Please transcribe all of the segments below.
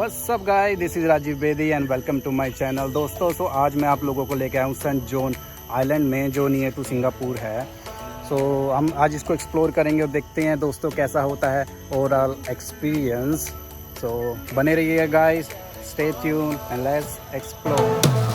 What's up guys, this is Rajeev Bedi and welcome to my channel. दोस्तों आज मैं आप लोगों को लेके आया हूँ सेंट जॉन आइलैंड में, जो नियर टू सिंगापुर है। हम आज इसको एक्सप्लोर करेंगे और देखते हैं दोस्तों कैसा होता है ओवरऑल एक्सपीरियंस। बने रहिए guys, stay tune and let's explore.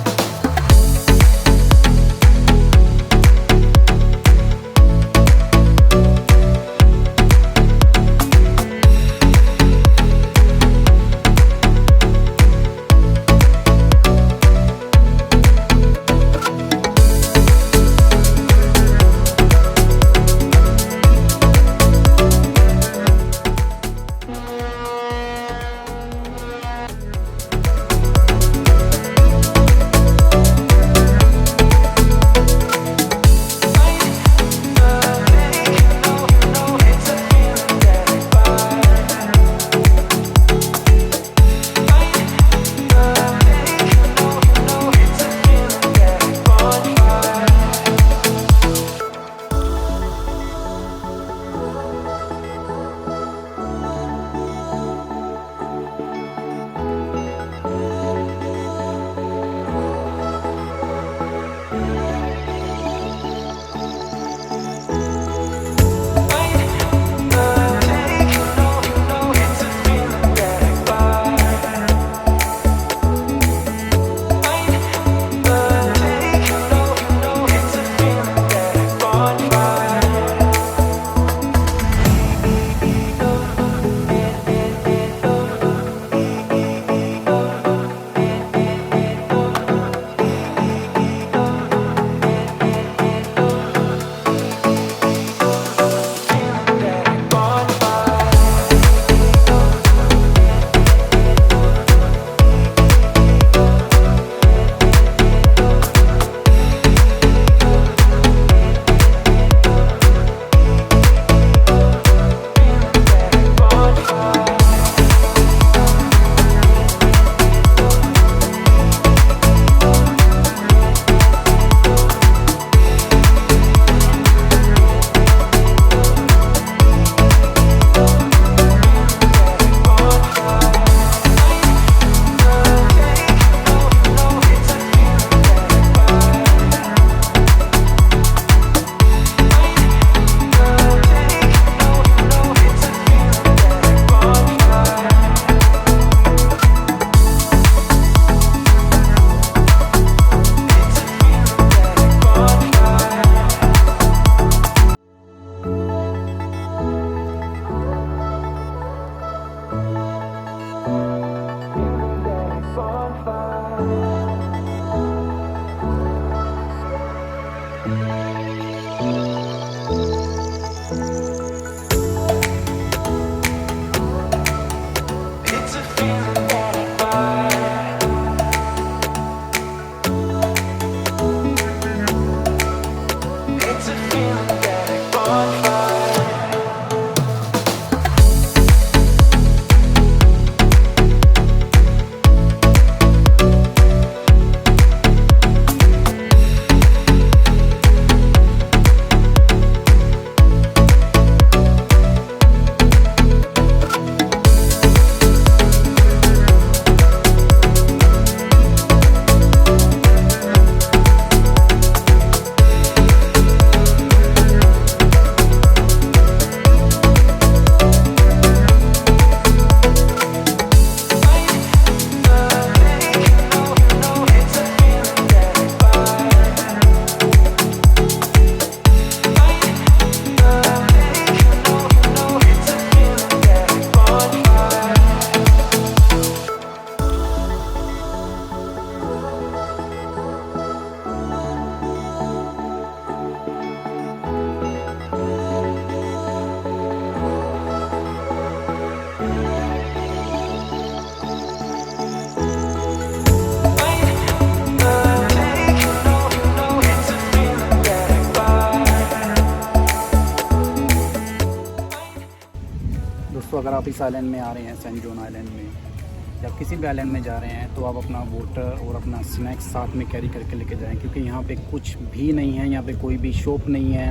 दोस्तों अगर आप इस आइलैंड में आ रहे हैं, सेंट जॉन आइलैंड में या किसी भी आइलैंड में जा रहे हैं, तो आप अपना वाटर और अपना स्नैक्स साथ में कैरी करके लेके जाएं, क्योंकि यहाँ पे कुछ भी नहीं है। यहाँ पे कोई भी शॉप नहीं है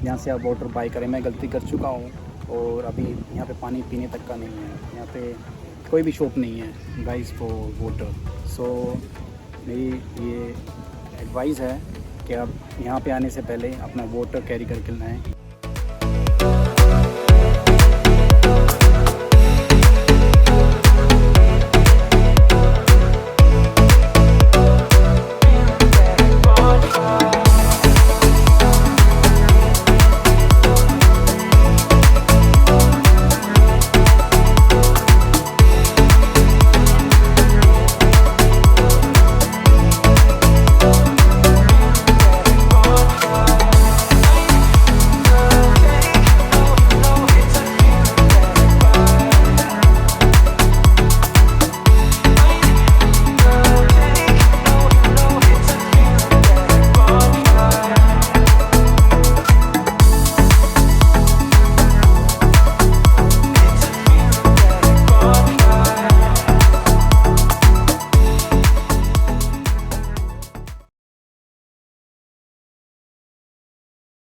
यहाँ से आप वाटर बाई करें। मैं गलती कर चुका हूँ और अभी यहाँ पे पानी पीने तक का नहीं है। यहाँ पे कोई भी शॉप नहीं है गाइस फॉर वाटर। सो मेरी ये एडवाइस है कि आप यहाँ पे आने से पहले अपना वाटर कैरी करके लाएँ।